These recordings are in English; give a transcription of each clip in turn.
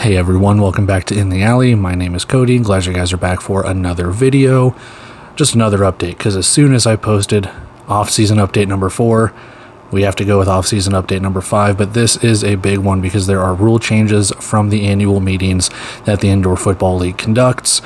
Hey everyone, welcome back to In the Alley. My name is Cody. Glad you guys are back for another video. Just another update, because as soon as I posted off-season update number 4, we have to go with off-season update number 5, but this is a big one because there are rule changes from the annual meetings that the Indoor Football League conducts.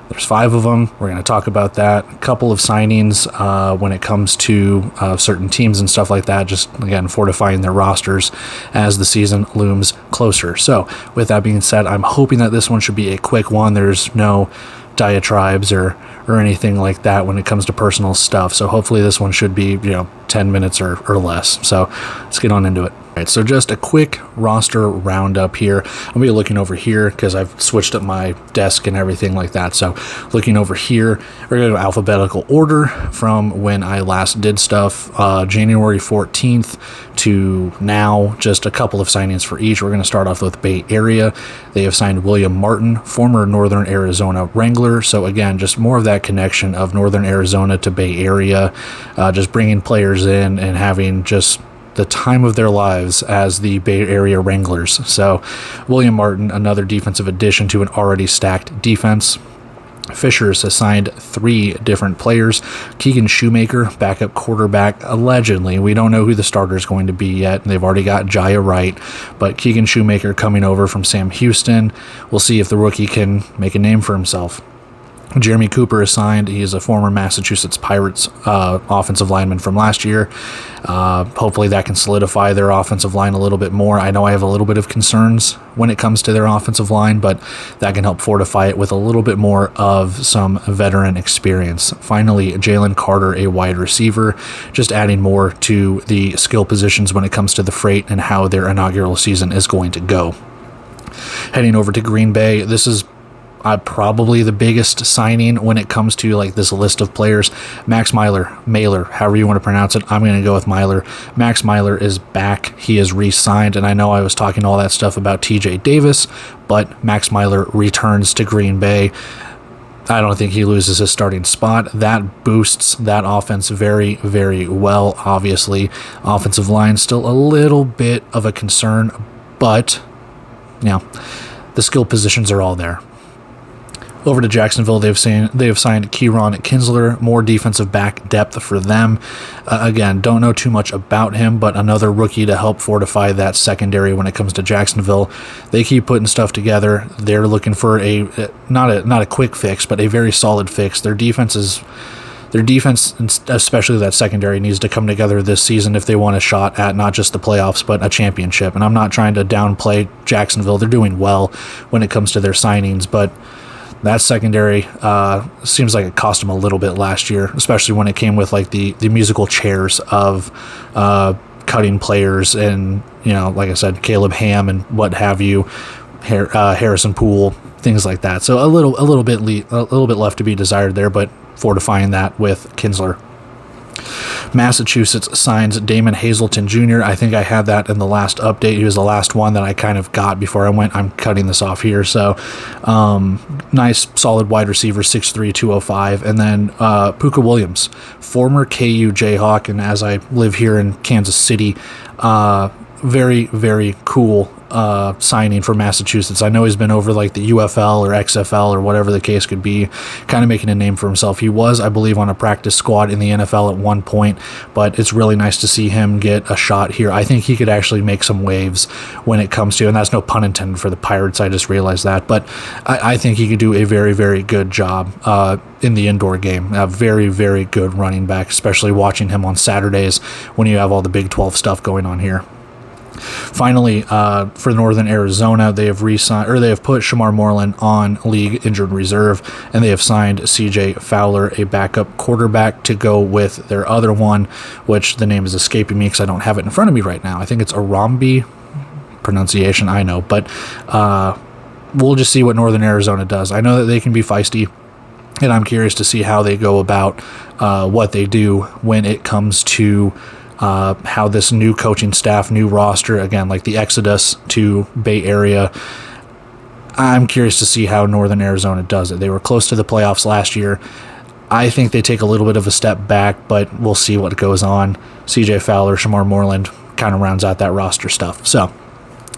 There's 5 of them. We're going to talk about that. A couple of signings when it comes to certain teams and stuff like that, just, again, fortifying their rosters as the season looms closer. So, with that being said, I'm hoping that this one should be a quick one. There's no diatribes or anything like that when it comes to personal stuff. So, hopefully this one should be, 10 minutes or less. So, let's get on into it. Right, so just a quick roster roundup here. I'm going to be looking over here because I've switched up my desk and everything like that. So looking over here, we're going to go alphabetical order from when I last did stuff, January 14th to now, just a couple of signings for each. We're going to start off with Bay Area. They have signed William Martin, former Northern Arizona Wrangler. So again, just more of that connection of Northern Arizona to Bay Area, just bringing players in and having just the time of their lives as the Bay Area Wranglers. So William Martin, another defensive addition to an already stacked defense. Fishers has signed 3 different players. Keegan Shoemaker, backup quarterback, allegedly. We don't know who the starter is going to be yet. They've already got Jaya Wright, but Keegan Shoemaker coming over from Sam Houston. We'll see if the rookie can make a name for himself. Jeremy Cooper is signed. He is a former Massachusetts Pirates offensive lineman from last year. Hopefully that can solidify their offensive line a little bit more. I know I have a little bit of concerns when it comes to their offensive line, but that can help fortify it with a little bit more of some veteran experience. Finally, Jalen Carter, a wide receiver, just adding more to the skill positions when it comes to the freight and how their inaugural season is going to go. Heading over to Green Bay, this is probably the biggest signing when it comes to like this list of players. Max Mailer, however you want to pronounce it. I'm going to go with Mailer. Max Mailer is back. He is re-signed, and I know I was talking all that stuff about TJ Davis, but Max Mailer returns to Green Bay. I don't think he loses his starting spot. That boosts that offense very, very well. Obviously, offensive line still a little bit of a concern, but the skill positions are all there. Over to Jacksonville, they have signed Kieran Kinsler, more defensive back depth for them. Again, don't know too much about him, but another rookie to help fortify that secondary when it comes to Jacksonville. They keep putting stuff together. They're looking for not a quick fix, but a very solid fix. Their defense, especially that secondary, needs to come together this season if they want a shot at not just the playoffs, but a championship. And I'm not trying to downplay Jacksonville. They're doing well when it comes to their signings, but that secondary seems like it cost them a little bit last year, especially when it came with like the musical chairs of cutting players and, like I said, Caleb Ham and what have you, Harrison Poole, things like that. So a little bit left to be desired there, but fortifying that with Kinsler. Massachusetts signs Damon Hazelton Jr. I think I had that in the last update. He was the last one that I kind of got before I went. I'm cutting this off here. So, nice, solid wide receiver, 6'3", 205. And then Puka Williams, former KU Jayhawk, and as I live here in Kansas City, very, very cool signing for Massachusetts. I know he's been over like the UFL or XFL or whatever the case could be, kind of making a name for himself. He was, I believe, on a practice squad in the NFL at one point, but it's really nice to see him get a shot here. I think he could actually make some waves when it comes to, and that's no pun intended for the Pirates, I just realized that, but I think he could do a very, very good job in the indoor game. A very, very good running back, especially watching him on Saturdays when you have all the Big 12 stuff going on here. Finally, for Northern Arizona, they have put Shamar Moreland on league injured reserve, and they have signed CJ Fowler, a backup quarterback, to go with their other one, which the name is escaping me because I don't have it in front of me right now. I think it's Arambi pronunciation, I know, but we'll just see what Northern Arizona does. I know that they can be feisty, and I'm curious to see how they go about what they do when it comes to how this new coaching staff, new roster, again, like the exodus to Bay Area. I'm curious to see how Northern Arizona does it. They were close to the playoffs last year. I think they take a little bit of a step back, but we'll see what goes on. CJ Fowler, Shamar Moreland kind of rounds out that roster stuff. So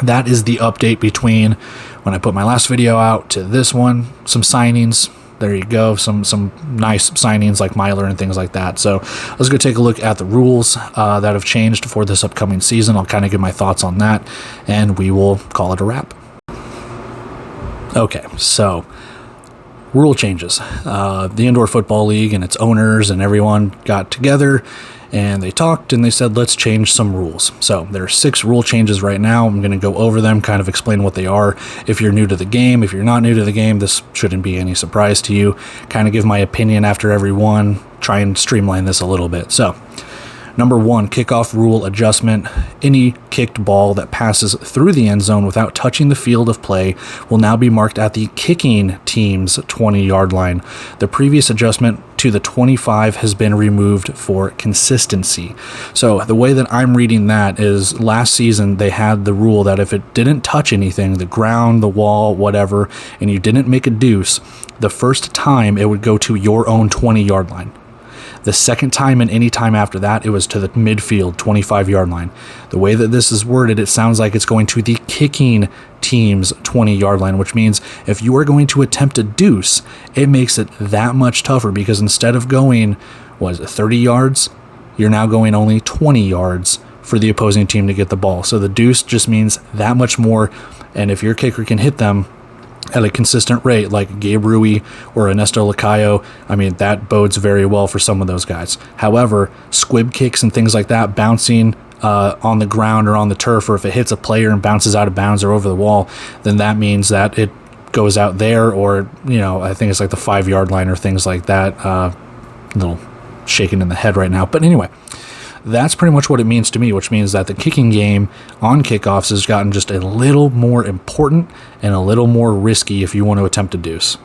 that is the update between when I put my last video out to this one. Some signings. There you go. Some nice signings like Myler and things like that. So let's go take a look at the rules that have changed for this upcoming season. I'll kind of give my thoughts on that, and we will call it a wrap. Okay, so rule changes. The Indoor Football League and its owners and everyone got together and they talked and they said, let's change some rules. So there are 6 rule changes right now. I'm going to go over them, kind of explain what they are. If you're new to the game, if you're not new to the game, this shouldn't be any surprise to you. Kind of give my opinion after every one, try and streamline this a little bit. So number 1, kickoff rule adjustment. Any kicked ball that passes through the end zone without touching the field of play will now be marked at the kicking team's 20-yard line. The previous adjustment to the 25 has been removed for consistency. So the way that I'm reading that is last season they had the rule that if it didn't touch anything, the ground, the wall, whatever, and you didn't make a deuce, the first time it would go to your own 20-yard line. The second time and any time after that, it was to the midfield, 25-yard line. The way that this is worded, it sounds like it's going to the kicking team's 20-yard line, which means if you are going to attempt a deuce, it makes it that much tougher because instead of going, 30 yards, you're now going only 20 yards for the opposing team to get the ball. So the deuce just means that much more, and if your kicker can hit them at a consistent rate like Gabe Rui or Ernesto Lacayo, I mean, that bodes very well for some of those guys. However, squib kicks and things like that, bouncing on the ground or on the turf, or if it hits a player and bounces out of bounds or over the wall, then that means that it goes out there, or, I think it's like the 5-yard line or things like that. A little shaking in the head right now. But anyway, that's pretty much what it means to me, which means that the kicking game on kickoffs has gotten just a little more important and a little more risky if you want to attempt a deuce.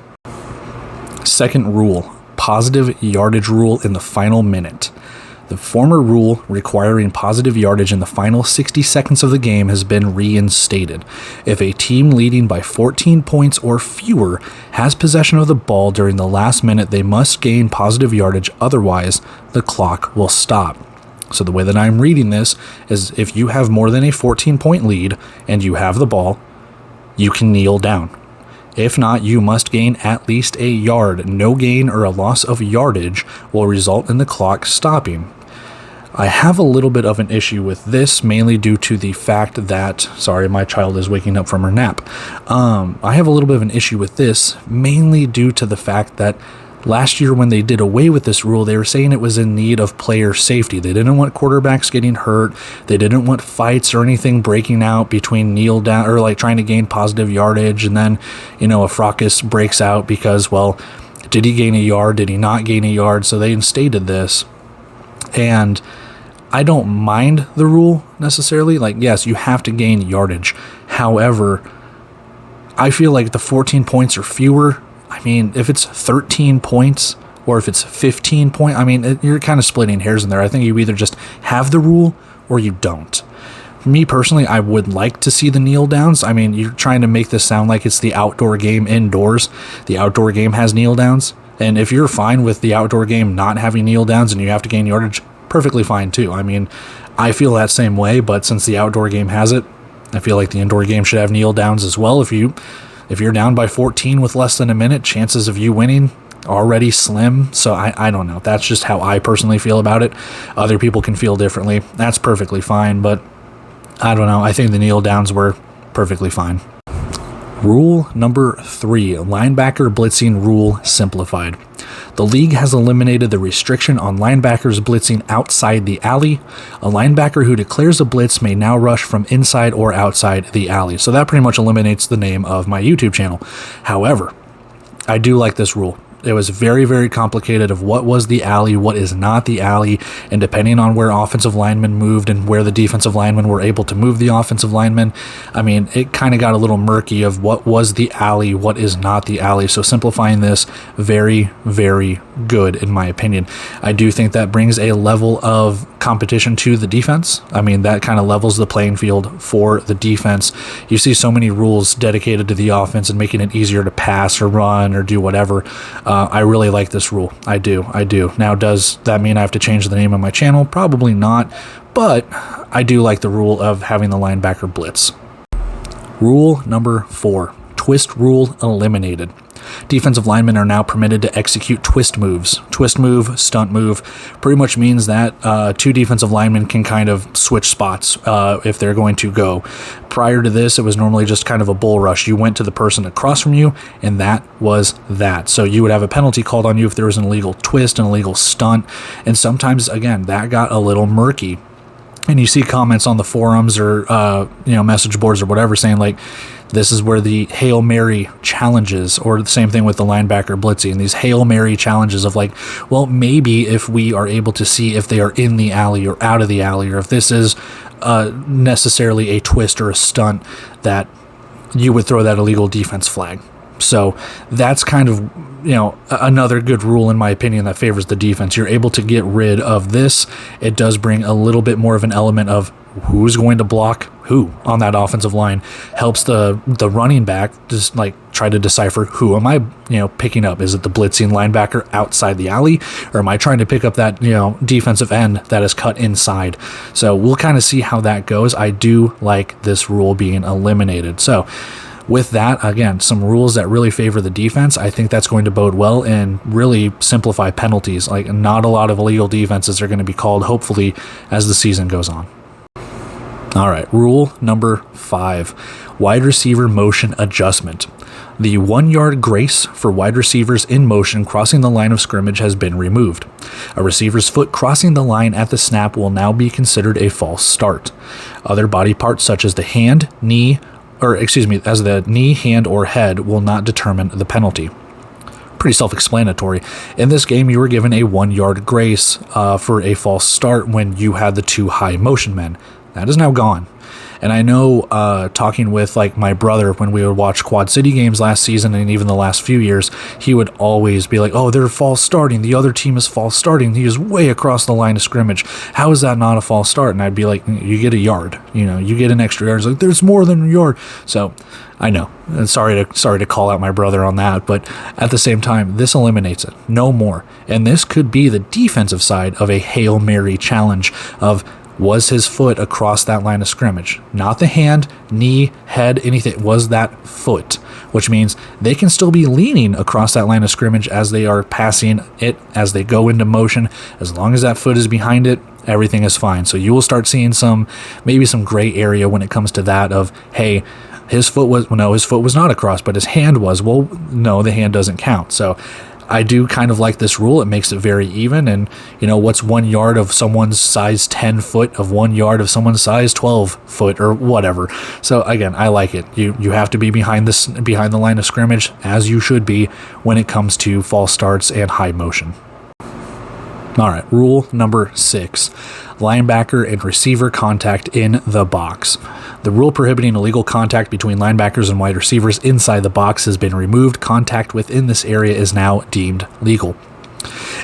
Second rule, positive yardage rule in the final minute. The former rule requiring positive yardage in the final 60 seconds of the game has been reinstated. If a team leading by 14 points or fewer has possession of the ball during the last minute, they must gain positive yardage, otherwise the clock will stop. So the way that I'm reading this is if you have more than a 14-point lead and you have the ball, you can kneel down. If not, you must gain at least a yard. No gain or a loss of yardage will result in the clock stopping. I have a little bit of an issue with this, mainly due to the fact that, sorry, my child is waking up from her nap. I have a little bit of an issue with this, mainly due to the fact that last year when they did away with this rule, they were saying it was in need of player safety. They didn't want quarterbacks getting hurt. They didn't want fights or anything breaking out between kneel down or like trying to gain positive yardage. And then, a fracas breaks out because, did he gain a yard? Did he not gain a yard? So they instated this. And I don't mind the rule necessarily. Like, yes, you have to gain yardage. However, I feel like the 14 points or fewer, I mean, if it's 13 points or if it's 15 points, I mean, you're kind of splitting hairs in there. I think you either just have the rule or you don't. Me personally, I would like to see the kneel downs. I mean, you're trying to make this sound like it's the outdoor game indoors. The outdoor game has kneel downs. And if you're fine with the outdoor game not having kneel downs and you have to gain yardage, perfectly fine too. I mean, I feel that same way, but since the outdoor game has it, I feel like the indoor game should have kneel downs as well. If you're down by 14 with less than a minute, chances of you winning already slim. So I don't know. That's just how I personally feel about it. Other people can feel differently. That's perfectly fine, but I don't know. I think the kneel downs were perfectly fine. Rule number 3, linebacker blitzing rule simplified. The league has eliminated the restriction on linebackers blitzing outside the alley. A linebacker who declares a blitz may now rush from inside or outside the alley. So that pretty much eliminates the name of my YouTube channel. However, I do like this rule. It was very, very complicated of what was the alley, what is not the alley, and depending on where offensive linemen moved and where the defensive linemen were able to move the offensive linemen, I mean, it kind of got a little murky of what was the alley, what is not the alley. So simplifying this, very, very good in my opinion. I do think that brings a level of competition to the defense. I mean, that kind of levels the playing field for the defense. You see so many rules dedicated to the offense and making it easier to pass or run or do whatever. I really like this rule. I do. Now, does that mean I have to change the name of my channel? Probably not, but I do like the rule of having the linebacker blitz. Rule number 4, twist rule eliminated. Defensive linemen are now permitted to execute twist moves. Twist move, stunt move, pretty much means that two defensive linemen can kind of switch spots if they're going to go. Prior to this, it was normally just kind of a bull rush. You went to the person across from you, and that was that. So you would have a penalty called on you if there was an illegal twist, an illegal stunt, and sometimes, again, that got a little murky. And you see comments on the forums or message boards or whatever saying like, this is where the Hail Mary challenges, or the same thing with the linebacker blitzing, these Hail Mary challenges of like, well, maybe if we are able to see if they are in the alley or out of the alley, or if this is necessarily a twist or a stunt, that you would throw that illegal defense flag. So that's kind of, another good rule in my opinion that favors the defense. You're able to get rid of this. It does bring a little bit more of an element of who's going to block who on that offensive line. Helps the running back just like try to decipher, who am I, picking up? Is it the blitzing linebacker outside the alley, or am I trying to pick up that, defensive end that is cut inside? So we'll kind of see how that goes. I do like this rule being eliminated. So with that, again, some rules that really favor the defense. I think that's going to bode well and really simplify penalties. Like, not a lot of illegal defenses are going to be called, hopefully, as the season goes on. All right, rule number 5, wide receiver motion adjustment. The 1-yard grace for wide receivers in motion crossing the line of scrimmage has been removed. A receiver's foot crossing the line at the snap will now be considered a false start. Other body parts such as the hand, as the knee, hand, or head will not determine the penalty. Pretty self-explanatory. In this game, you were given a 1-yard grace for a false start when you had the 2 high motion men. That is now gone. And I know talking with like my brother when we would watch Quad City games last season and even the last few years, he would always be like, oh, they're false starting. The other team is false starting. He is way across the line of scrimmage. How is that not a false start? And I'd be like, you get a yard. You get an extra yard. It's like, there's more than a yard. So I know. And sorry to call out my brother on that. But at the same time, this eliminates it. No more. And this could be the defensive side of a Hail Mary challenge of, was his foot across that line of scrimmage? Not the hand, knee, head, anything. Was that foot? Which means they can still be leaning across that line of scrimmage as they are passing it, as they go into motion. As long as that foot is behind it, everything is fine. So you will start seeing maybe some gray area when it comes to that of, hey, his foot was not across, but his hand was. Well, no, the hand doesn't count. So I do kind of like this rule. It makes it very even. And, what's 1 yard of someone's size 10 foot of 1 yard of someone's size 12 foot or whatever. So again, I like it. You have to be behind the line of scrimmage, as you should be when it comes to false starts and high motion. All right, rule number 6, linebacker and receiver contact in the box. The rule prohibiting illegal contact between linebackers and wide receivers inside the box has been removed. Contact within this area is now deemed legal.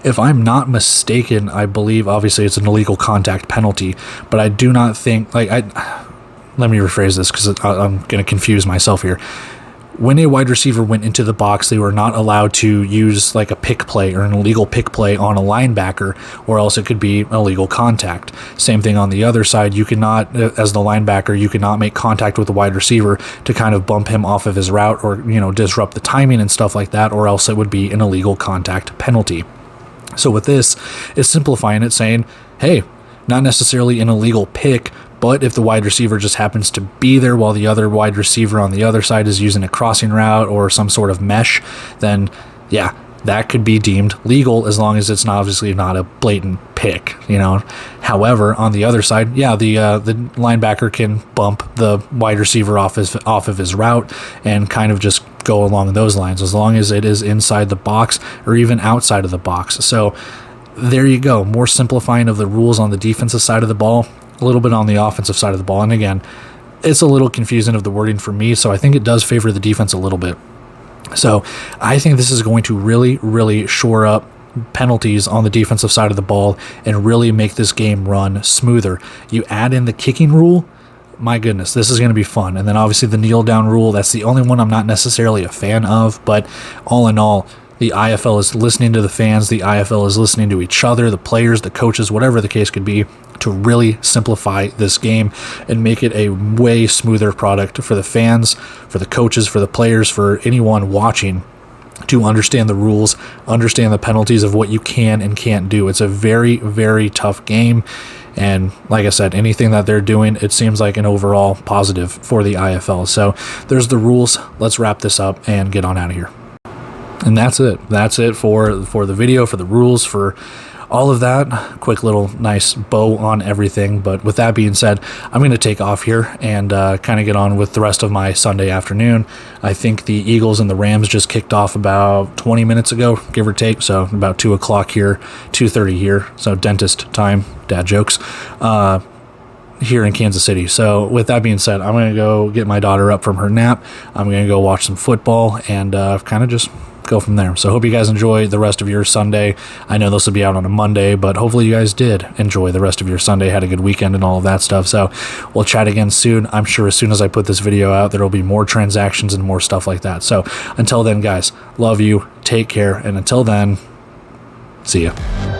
If I'm not mistaken, I believe obviously it's an illegal contact penalty, but I do not think, let me rephrase this because I'm going to confuse myself here. When a wide receiver went into the box, they were not allowed to use like a pick play or an illegal pick play on a linebacker, or else it could be illegal contact. Same thing on the other side. You cannot, as the linebacker, you cannot make contact with the wide receiver to kind of bump him off of his route or, disrupt the timing and stuff like that, or else it would be an illegal contact penalty. So with this, it's simplifying it, saying, hey, not necessarily an illegal pick, but if the wide receiver just happens to be there while the other wide receiver on the other side is using a crossing route or some sort of mesh, then yeah, that could be deemed legal as long as it's obviously not a blatant pick, However, on the other side, yeah, the linebacker can bump the wide receiver off of his route and kind of just go along those lines as long as it is inside the box or even outside of the box. So there you go, more simplifying of the rules on the defensive side of the ball, a little bit on the offensive side of the ball. And again, it's a little confusing of the wording for me, so I think it does favor the defense a little bit. So I think this is going to really, really shore up penalties on the defensive side of the ball and really make this game run smoother. You add in the kicking rule, my goodness, this is going to be fun. And then obviously the kneel down rule, that's the only one I'm not necessarily a fan of, but all in all, The IFL is listening to the fans. The IFL is listening to each other, the players, the coaches, whatever the case could be, to really simplify this game and make it a way smoother product for the fans, for the coaches, for the players, for anyone watching, to understand the rules, understand the penalties of what you can and can't do. It's a very, very tough game. And like I said, anything that they're doing, it seems like an overall positive for the IFL. So there's the rules. Let's wrap this up and get on out of here. And that's it. That's it for the video, for the rules, for all of that. Quick little nice bow on everything. But with that being said, I'm going to take off here and kind of get on with the rest of my Sunday afternoon. I think the Eagles and the Rams just kicked off about 20 minutes ago, give or take. So about 2 o'clock here, 2:30 here. So dentist time, dad jokes, here in Kansas City. So with that being said, I'm going to go get my daughter up from her nap. I'm going to go watch some football and kind of just go from there. So hope you guys enjoy the rest of your Sunday. I know this will be out on a Monday, but hopefully you guys did enjoy the rest of your Sunday, had a good weekend and all of that stuff. So we'll chat again soon. I'm sure as soon as I put this video out, there will be more transactions and more stuff like that. So until then, guys, love you, take care, and until then, see ya.